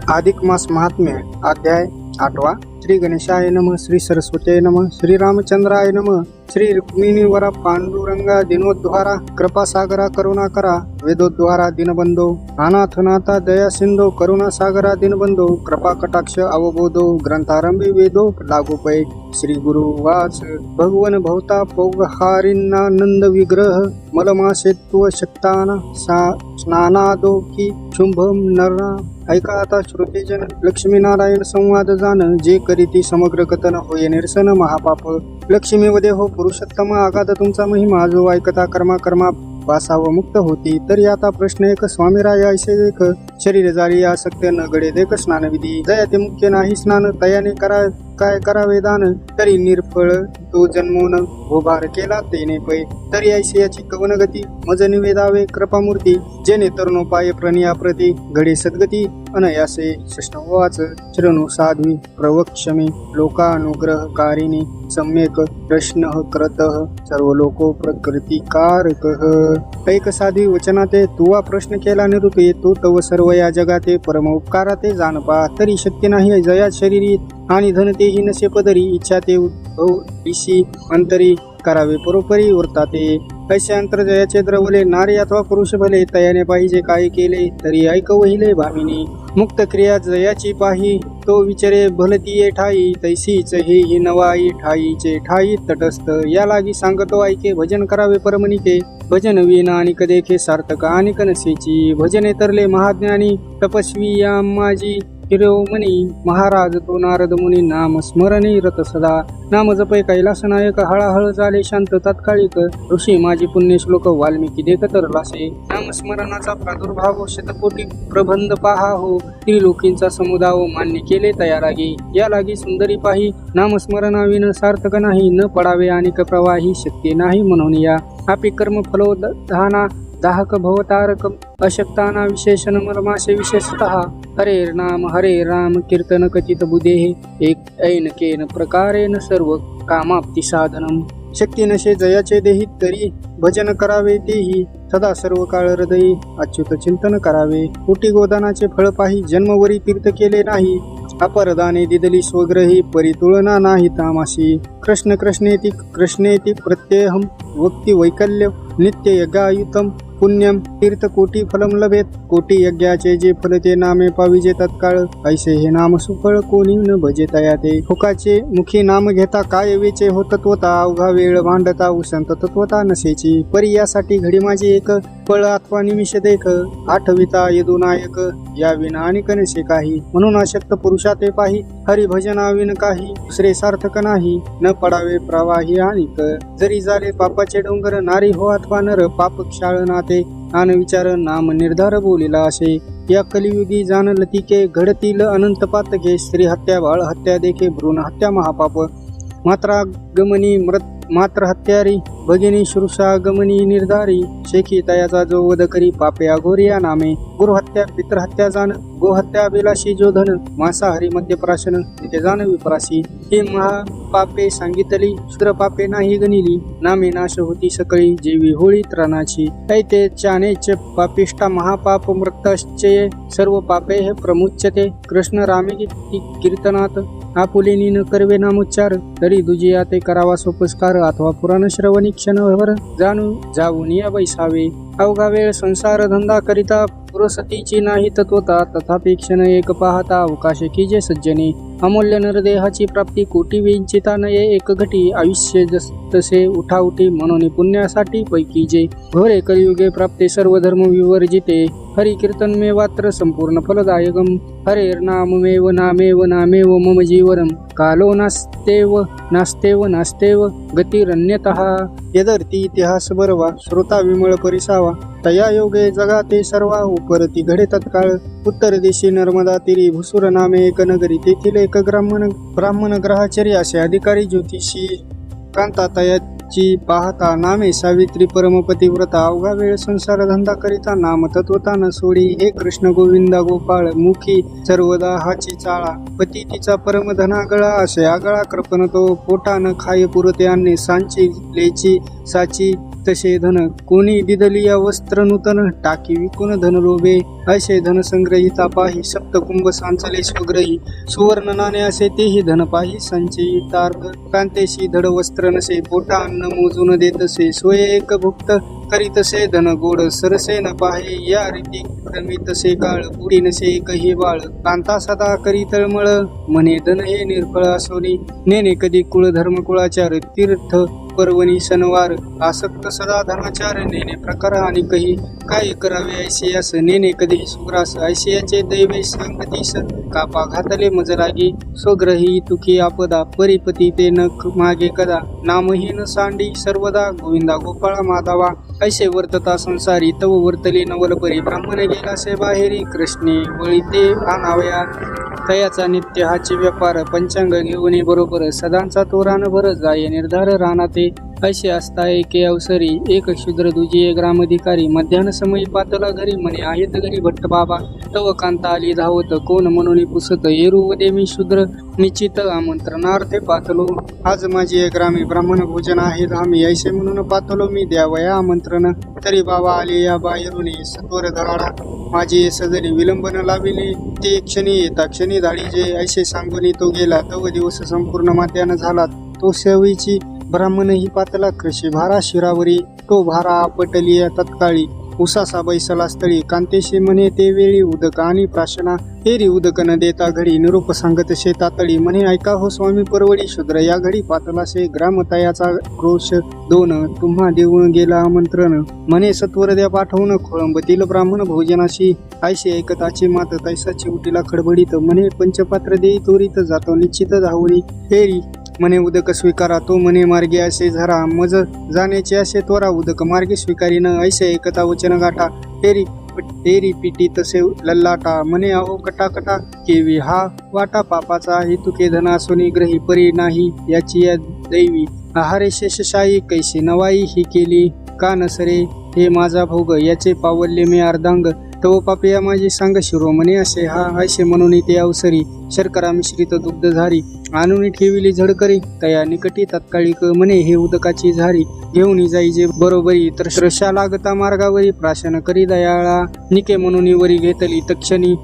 अधिक मास महात्म्य अध्याय 8वा। श्री गणेशाय नमः, श्री सरस्वतीय नमः, श्री रामचंद्राय नमः, श्री रुक्मिणीवरा पांडुरंगा दिनोद्धारा कृपासागरा करुणाकरा वेदोद्धारा दीनबंधो अनाथनाथा दया सिंधो करुणासागरा दीनबंधो कृपा कटाक्ष अवबोधो ग्रंथारंभी वेदो लागोपै श्री गुरु वाच भगवन भवता पौगहारिन्ना नंद विग्रह मलमासेत्व शक्ताना स्नानादो की शुंभम नरना। ऐका आता श्रोतेजन, लक्ष्मीनारायण संवाद जाण जे करीती समग्र कथन होय निरसन महापाप। लक्ष्मी वदे हो पुरुषोत्तम आगाध तुमचा महिमा जो ऐकता कर्मा पासाव मुक्त होती। तरी आता प्रश्न एक, स्वामीराय ऐसे एक शरीर जारी आसक्त न गडे देख स्नान विधी जया ते मुख्य नाही स्नान तयाने काय करावे दान तरी निर्फळ तो जन्मोन उभार केला तेने पै तरी ऐसे याची कवन गती मज निवेदावे कृपामूर्ती जेने तरुणोपाय प्रणिया प्रती घडे सद्गती अनयासे षष्ठवाच शरणु साध्वी प्रवक्षमी लोकानुग्रहकारिणी सम्यक प्रश्न करतः सर्व लोको प्रकृतिकारक। ऐक साधी वचनाते तुवा प्रश्न केला निरुते तो तव सर्व या जगाते परम उपकाराते जाणपा तरी शक्य नाही जया शरीरी आणि धनतेही नसे पदरी इच्छा ते ईशी अंतरी करावे परोपरी वर्ताते। ऐसे अंतर्जयाचे द्रवले नारी अथवा पुरुष भले तयाने पाहिजे काय केले तरी ऐकवहिले भामिनी मुक्त क्रिया जयाची पाही तो विचारे भलती ठाई तैसीच हे नवाई ठाईचे ठाई तटस्थ या लागी सांगतो ऐके भजन करावे परमनिके भजन विना आणि कदेखे सार्थक आणि कनसेची भजने तरले महाज्ञानी तपस्वी या माझी शिरोमणी महाराज तो नारद मुनी नाम स्मरणी रत सदा नाम जपय कैलास नायक हळाहळ झाले शांत तात्कालिक ऋषी माझी पुण्य श्लोक वाल्मिकी देखत रलासे नाम स्मरणाचा प्रादुर्भाव शतकोटी प्रबंध पहा हो त्रिलोकींचा समुदाय मान्य केले तयारागी या लागी सुंदरी पाही नाम स्मरणाविन सार्थक नाही न पडावे आणि प्रवाही शक्ती नाही म्हणून या आपी कर्म फलोदहाना दाहक भवतारक अशक्ताना विशेषण मर्माशे विशेषतः हरे राम कीर्तन कथित बुधेः एक ऐन केन प्रकारेण सर्व कामाप्ती साधनम। शक्ती नशे जयाचे देही तरी भजन करावे तेही सदा सर्व काळ हृदयी अच्युत चिंतन करावे। कोटी गोदानाचे फळ पाही जन्मवरी तीर्थ केले नाही अपरदाने दिदली स्वग्रही परितुलना नाही तामाशी कृष्णेती प्रत्ययहम वक्ती वैकल्य नित्य यज्ञायुतम पुण्यम तीर्थ कोटी फलम लभेत कोटी यज्ञाचे जे फल ते नामे पाविजे तत्काळ ऐसे हे नाम सुफळ कोणी न भजे तयाते हुकाचे मुखी नाम घेता काय वेचे हो तत्वता अवघा वेळ भांडता उसंत तत्वता नसेची परी यासाठी घडी माझी एक फळ अथवा निमिष देख आठविता यदुनायक या विना आणि कनसे काही म्हणून अशक्त पुरुषाते पाही हरिभजनाविन काही दुसरे सार्थक नाही न पडावे प्रवाही आणिक जरी झाले पापाचे डोंगर नारी हो अथवा नर पाप क्षाळनाते आन विचार नाम निर्धार बोलिला असे या कलियुगी जाण लतिके घडतील अनंत पातके स्त्री हत्या बाळ हत्या देखे भ्रूण हत्या महापाप मात्र हत्यारी भगिनी श्रुषागमनी निर्धारी शेखी तयाचा जो वध करी पापे अघोरी या नामे गुरुहत्या पितृहत्या जाण गोहत्या अभिलाषी जो धन मांसाहारी मध्यप्राशन तिथे जाण विपराशी हे महापापे सांगितली शूद्र पापे नाही गणिली नामे नाश होती सकळी जेवी होळी त्राणाची ऐते चानेच पापिष्टा महापाप मृतश्चये सर्व पापे हे प्रमुच्यते कृष्ण रामे कीर्तनात आपुलेनी न करवे नामोच्चार तरी दुजिया ते करावा सोपस्कार अथवा पुराण श्रवणी क्षणभर जाऊन या बैसावे अवघा वेळ संसार धंदा करिता पुरसतीची नाही तत्वता तथापि क्षण एक पाहता अवकाश कीजे सज्जने अमूल्य नरदेहाची प्राप्ती कोटी विंचिता नये एक घटी आयुष्य तसे उठाउठी म्हणून पुण्यासाठी पैकी जे घोरे कलियुगे प्राप्ते सर्व धर्म विवर्जिते हरि कीर्तन मे वात्र संपूर्ण फलदायकम हरे नामेव नामेव मम जीवनम कालो नास्तेव गतिरन्यतः यदर्थी इतिहास बरवा श्रोता विमळ परिसावा तया योगे जगाते सर्वा उपरती घडे तत्काळ उत्तर दिशी नर्मदा तीरी भुसूर नामे एक नगरी तेथील एक ब्राह्मण ग्रहाचारी असे अधिकारी ज्योतिषी कांता तयाची पाहता नामे सावित्री परमपतिव्रता अवघा वेळ संसार धंदा करिता नाम तत्वता न सोडी हे कृष्ण गोविंदा गोपाळ मुखी सर्वदा हाची चाळा पती तिचा परमधना गळा असे आगळा कृपण तो पोटा न खाय पुरते आणणे सांची लेची साची तसे धन कोणी दिदलिया वस्त्र नूतन टाकी विकून धन लोभे असे धन संग्रहिता पाही सप्तकुंभ सांचले स्वग्रही सुवर्ण नाणे असे तेही धन पाही संचयितार्थ कांतेशी धड वस्त्र नसे पोटा अन्न मोजून देतसे सोय एक भुक्त करीतसे धन गोड सरसे न पाहे या रीती क्रमितसे काळ पुढी नसे एकही बाळ कांता सदा करी तळमळ म्हणे धन हे निर्फळ असोनी नेने कधी कुळ धर्म कुळाचार तीर्थ पर्वणी सणवार आसक्त सदा धर्माचार नेने प्रकार आणि काही काय करावे ऐसे अस नेने कधी सुग्रास ऐसियाचे दैवे सांगतीस कापा घातले मज लागी स्वग्रही तुकी आपदा परिपती ते नख मागे कदा नामहीन सांडी सर्वदा गोविंदा गोपाळा माधवा ऐसे वर्तता संसारी तव वर्तले नवलपरी ब्राह्मण गेलासे बाहेरी कृष्णे वळीते आणावया तयाचा नित्य हाची व्यापार पंचांग घेऊन बरोबर सदांचा तोरान भर जाय निर्धार रानाते ऐसे असता एके अवसरी एक शूद्र दुजिये ग्रामधिकारी मध्यान समयी पातला घरी म्हणे आहेत घरी भट्ट बाबा तव कांता आली धावत कोण म्हणून पुसत येरू वदे मी शूद्र निश्चित आमंत्रणार्थे पातलो आज माझी ग्रामी ब्राह्मण भोजन आहे धामी ऐसे म्हणून पातलो मी द्यावया आमंत्रण तरी बाबा आले या बाहेरून सत्वर धराडा माझी सजरी विलंबन लाविले ते क्षणी येता क्षणी धाडीजे ऐसे सांगून तो गेला तव दिवस संपूर्ण मात्यानं झाला तो सेवीची ब्राह्मण ही पातला कृषी भारा शिरावरी तो भारा आपटलिया तत्काळी उसासा बैसला स्थळी कांतेशी म्हणे ते वेळी उदक आणि प्राशना एरी उदक न देता घडी निरूप सांगत शेतातळी म्हणे ऐका हो स्वामी परवडी शूद्र या घडी पातलासे ग्रामतयाचा क्रोश दोन तुम्हा देऊन गेला आमंत्रण म्हणे सत्वर द्या पाठवून खोळंबतील ब्राह्मण भोजनाशी ऐशी ऐकताची मात तैसाची उटीला खडबडीत म्हणे पंचपात्र देई त्वरित जातो निश्चित धावणी एरी म्हणे उदक स्वीकारा तो म्हणे मार्गे असे झरा मज जाण्याचे असे त्वरा उदक मार्गे स्वीकारीन ऐसे एकता वचन गाठा तेरी पिटी तसे लल्लाटा म्हणे अहो कटाकटा केवी हा वाटा पापाचा हेतुके धना सोनी ग्रही परी नाही याची या दैवी आहारे शेषशाही कैसी नवाई ही केली का नसरे हे माझा भोग याचे पावल्ले मी अर्धांग तव पापिया माझी सांग शिरो म्हणे असे हा ऐसे म्हणून ते अवसरी शर्करा मिश्रित दुग्ध झारी आणून ठेविली झडकरी तया निकटी तात्कालिक म्हणे हे उदकाची झारी घेऊन जाईजे बरोबरी तर श्रशा लागता मार्गावरी प्राशन करी दयाळा निके म्हणून वरी घेतली तक्षणी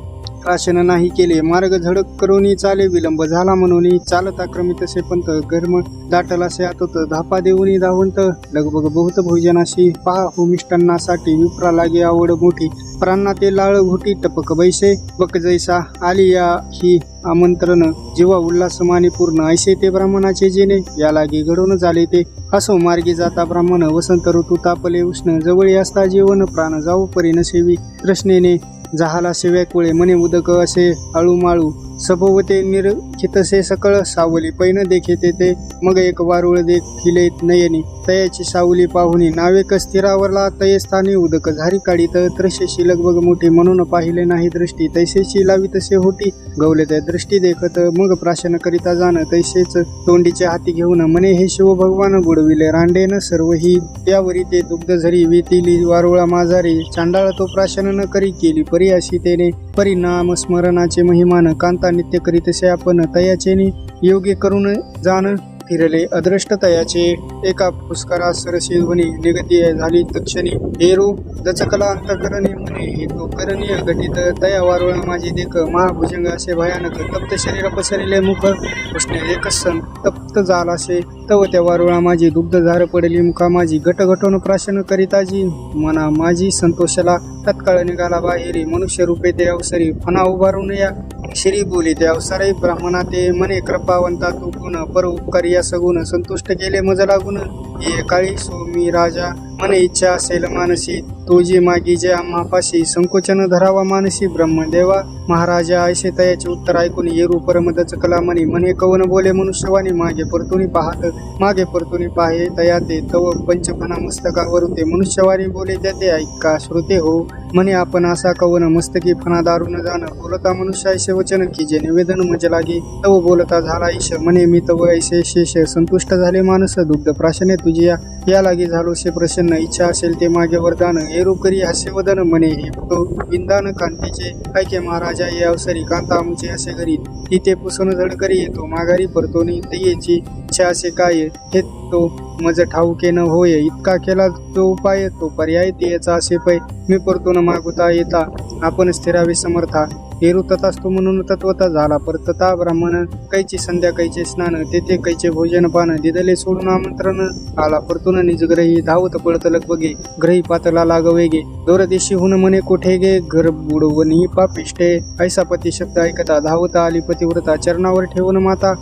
प्राशन नाही केले मार्ग झडक करून चाले विलंब झाला म्हणून चालता क्रमित से पंत गर्म दाटला से आतोत धापा देऊन धावंत लगबग बहुत भोजनाशी पहा हो मिष्टांनासाठी विप्रा लागे आवड मोठी प्राणा ते लाळ घोटी टपक बैसे बक जैसा आली या ही आमंत्रण जेव्हा उल्हासमाने पूर्ण ऐसे ते ब्राह्मणाचे जेणे या लागे घडून झाले ते असो मार्गी जाता ब्राह्मण वसंत ऋतू तापले उष्ण जवळी असता जीवन प्राण जाऊ परी नसेवी तृष्णेने जहाला सेव्याकुळे म्हणे उदक असे आळूमाळू सभोवते निरखितसे सकळ सावली पैन देखिते ते मग एक वारुळ देखिले नयनी तयाची सावली पाहुनी नावेक स्थिरावरला तये स्थानी उदक झारी काढीत त्रशेशी लगबग मोठी म्हणून पाहिले नाही दृष्टी तैसेची लावी तसे होती गवले त्या दृष्टी देखत मग प्राशन करिता जाण तैसेच तोंडीचे हाती घेऊन म्हणे हे शिव भगवान बुडविले रांडेन सर्व ही त्यावरी ते दुग्ध झरी वेतिली वारुळा माझारी चांडाळ तो प्राशन न करी केली परी अशी तेने परिणाम स्मरणाचे महिमान कांता नित्य करीतसे आपण तयाचेने योग्य करून जाण फिरले अदृष्ट तयाचे एका पुष्करा सरशी ध्वनी निगती झाली तक्षणी हेरू दचकला अंतकरणे म्हणे हे तो करणीय घटित तया वारुळा माझी देख महाभुजंग असे भयानक तप्त शरीर पसरले मुख उष्णे एकच सण तप्त झालासे तव त्या वारुळा माझी दुग्ध झार पडली मुखा माझी घटघटून प्राशन करिताजी मना माझी संतोषला तत्काळ निघाला बाहेरी मनुष्य रूपे ते अवसरी फणा उभारून या श्री बोली ते अवसरे ब्राह्मणा ते मने कृपावंता तू गुण पर उपकारी या सगुण संतुष्ट केले मज लागून ये काळी सोमी राजा मने इच्छा असेल मानसी तो जी मागी जे आम्हापाशी संकोचन धरावा मानसी ब्रह्मदेवा महाराजा ऐसे तयाचे उत्तर ऐकून येरू परमदच कला म्हणे कवन बोले मनुष्यवाणी मागे परतुनी पाहे तया ते तव पंचफना मस्तकावर ते मनुष्यवाणी बोले त्याते ऐका श्रोते हो म्हणे आपण असा कवन मस्तकी फणा दारून जाण बोलता मनुष्य ऐसे वचन की जे निवेदन मज लागे तव बोलता झाला ईश म्हणे मी तव ऐसे शेष संतुष्ट झाले मानस दुग्ध प्राशने तुझी या लागे झालो शे प्रसन्न इच्छा असेल ते मागे वरदान हे करी हास्य वदन म्हणे हे तो विंदान कांतीचे ऐके महाराजा ये अवसरी कांता आमचे असे घरी तिथे पुसून झड करी येतो माघारी परतोनी तयेची इच्छा असे काय हे तो मज ठाऊके न होय. इतका केला जो उपाय तो पर्याय ते याचा असे पै. मी परतून मागुता येता आपण स्थिरावे समर्था. हेरू तथास्तु म्हणून तत्वता झाला परतता. ब्राह्मण कैची संध्या कैचे स्नान तेथे कैचे भोजन पान. दिदले सोडून आमंत्रण आला परतून निजग्रही. धावत पळत लगबगे ग्रही पातला लागवेगे. दोरदेशीहून म्हणे कोठे गे घर बुडवणी पापिष्टे. ऐसा पती शब्द ऐकता धावत आली पतिव्रता. चरणावर ठेवून माता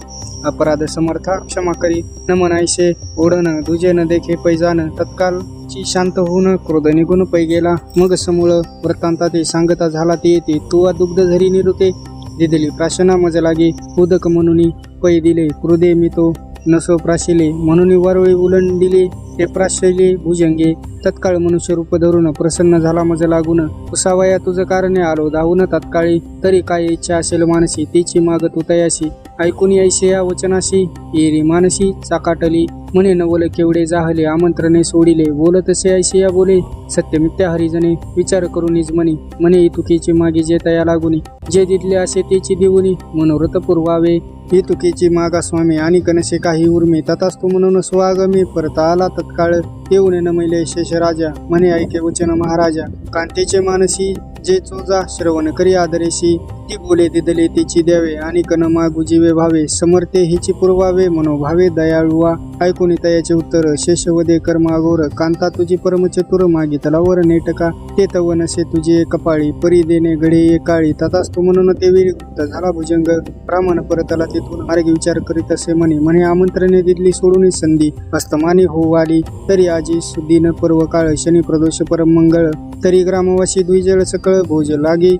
अपराध समर्था. क्षमा करी नमन ऐसे ओढण दुजे न देखे पैजान. तत्कालची शांत होऊन क्रोध निघून पै गेला. मग समूळ वृत्तांता ते सांगता झाला ते येते. तू दुग्ध झरी निरुते दिदली प्राशना मज लागे. उदक म्हणून पै दिले क्रोधे मी तो नसो प्राशिले. म्हणून वरळी उलंडिले ते प्राशले भुजंगे. तत्काळ मनुष्य रूप धरून प्रसन्न झाला मज लागून. उसावया तुझ कारणे आलो धावून तत्काळी. तरी काय इच्छा असेल मानसी तिची माग तू तयाशी. ऐकून यायसे या वचनाशी येरी मानसी चाकाटली. म्हणे नवल केवढे जाहले आमंत्रणे सोडिले. बोलत तसे ऐसे या बोले सत्यमित्या हरिजने. विचार करून निज म्हणे तुकीची मागे जे तया लागुनी. जे दिले असे तेची देऊनी मनोरथ पुरवावे. ही तुकीची मागा स्वामी आणि कनसे काही उर्मी. तथास्तु म्हणून स्वागमी परता आला तत्काळ. येऊन नमैले शेषराजा म्हणे ऐके वचन महाराजा. कांतेचे मानसी जे चोजा श्रवण करी आदरेशी. ती बोले दिदले तिची द्यावे आणि कन मागू जीवे भावे. समर्थे हिची पुरवावे मनोभावे दयाळुवा. ऐकून तयाचे उत्तर शेषवदे कर्मागोर. कांता तुझी परमचतुर मागितला वर नेटका. ते तव नसे तुझे कपाळी परी देणे घडे एकाळी. तथास्तु म्हणून ते वेळी गुप्त झाला भुजंग. ब्राह्मण परतला तेथून मार्गी विचार करीत असे म्हणे आमंत्रणे दिली सोडून संधी. अस्तमानी होऊ आली तरी आजी सुदीन पर्व काळ. शनी प्रदोष परम मंगळ तरी ग्रामवासी द्विजळ सकळ. भोज लागे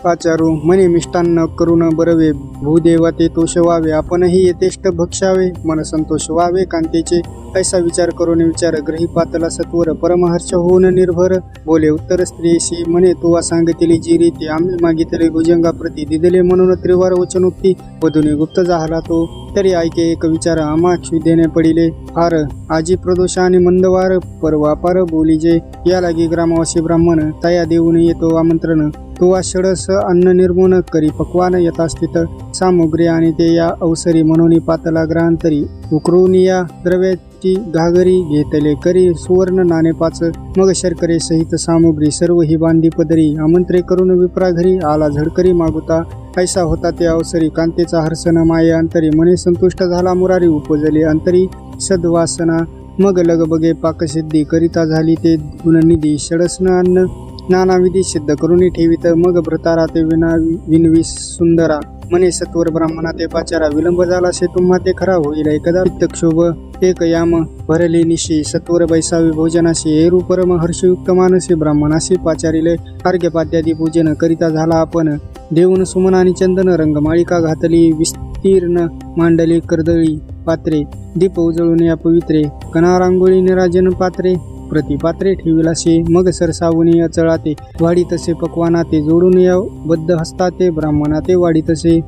पाचारू म्हणे मिष्टान्न करून बरवे. भूदेवा ते तोष व्हावे आपणही येतेष्ट भक्षावे. मन संतोष व्हावे कांतेचे ऐसा विचार करून विचार. ग्रही पातला सत्वर परमहर्ष होऊन निर्भर. बोले उत्तर स्त्रीशी म्हणे तू सांगतील जी रीती. आम्ही मागितले भुजंगा प्रती. दिदले म्हणून त्रिवार वचनोक्ती. वधूने गुप्त झाला तो तरी ऐके एक विचार. आमाक्षी देणे पडिले फार. आजी प्रदोष आणि मंदवार परवापार बोलीजे. या लागी ग्रामवासी ब्राह्मण तया देऊन येतो आमंत्रण. तो षडस अन्न निर्मून करी पक्वान यथास्थित. सामुग्री आणि ते या अवसरी म्हणून पातला ग्रहांतरी. उकरून या द्रव्याची घागरी घेतले करी सुवर्ण नाणे 5. मग शर्करे सहित सामुग्री सर्व ही बांधी पदरी. आमंत्रे करून विप्रा घरी आला झडकरी मागुता. ऐसा होता ते अवसरी कांतेचा हर्षण माये अंतरी. मने संतुष्ट झाला मुरारी उपजले अंतरी सद्वासना. मग लगबगे पाकसिद्धी करिता झाली ते गुणनिधी. षडसन अन्न नानाविधी सिद्ध करून ठेवित. मग भ्रतारा ते विनवी सुंदरा. म्हणे सत्वर ब्राह्मणा ते पाचारा. विलंब झाला से तुम्हा ते खरा होईल. एकदा पित्तक्षोभ एक याम भरले निशी. सत्वर बैसावी भोजनाशी. हेरू परम हर्षयुक्त मानसी. ब्राह्मणाशी पाचारिले अर्घ्यपाद्यादी पूजन करिता झाला आपण. देऊन सुमन आणि चंदन रंगमाळिका घातली. विस्तीर्ण मांडली कर्दळी पात्रे. दीप उजळून या पवित्रे. कणा रांगोळी निराजन पात्रे. प्रतिपात्रे ठेविलाशे. मग सरसावणी अचळाते वाढी तसे पक्वाना ते. जोडून या बद्ध हस्ताते ब्राह्मणा ते वाढी तसे.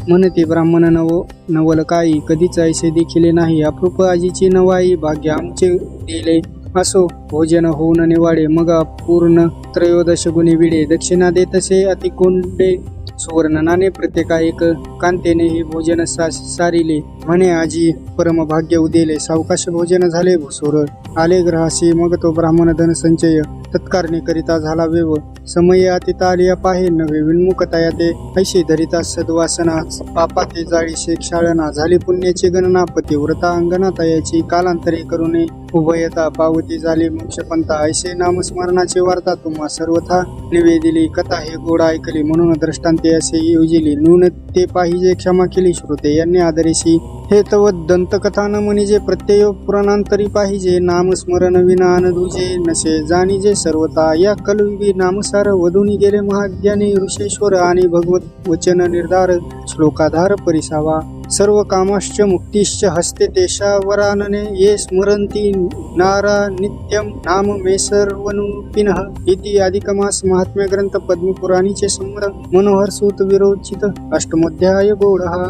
म्हणते ब्राह्मण नवल काही कधीच ऐसे देखिले नाही. अप्रूप आजीची नवाई भाग्य आमचे दिले. असो भोजन होऊन निवाडे. मग पूर्ण त्रयोदश गुणी विडे. दक्षिणा देतसे अतिकोंडे सुवर्ण नाणे प्रत्येका एक. कांतेने हे भोजन सारिले. म्हणे आजी परम भाग्य उदेले. सावकाश भोजन झाले भुसोर आले ग्रहाशी. मग तो ब्राह्मण धन संचय तत्कारणे करिता झाला वेव. समय अतिता आलिया पाहे नवे विन्मुखताया ते. ऐशी धरिता सद्वासना पापा ते जाळी शेख शाळना. झाली पुण्याची गणना पतिव्रता अंगना तयाची. कालांतरे करुणे उभयता पावती झाली मोक्षपंथा. ऐसे नामस्मरणाची वार्ता तुम्हा सर्वथा निवेदिली. कथा हे गोड ऐकली म्हणून दृष्टांते असे योजिली. नून ते पाहिजे क्षमा केली श्रोते यांनी आदरेशी. हे तव दंतकथा न म्हणजे प्रत्यय पुराणांतरी पाहिजे. नामस्मरण विना अनदुजे नसे जाणीजे सर्वता. या कलयुगी नामसार वधूनी गेले महाज्ञानी ऋषेश्वर. आणि भगवत वचन निर्धार श्लोकाधार परिसावा. सर्व कामाश्च मुक्तिश्च हस्ते तेषावरानने. ये स्मरन्ति नारा नित्यम नाम मे सर्वनुपिनः. इति अधिकमास महात्म्य ग्रंथ पद्मपुराणीचे संग्रह. मनोहर सूत विरोचित अष्टमोध्याय गौडहा.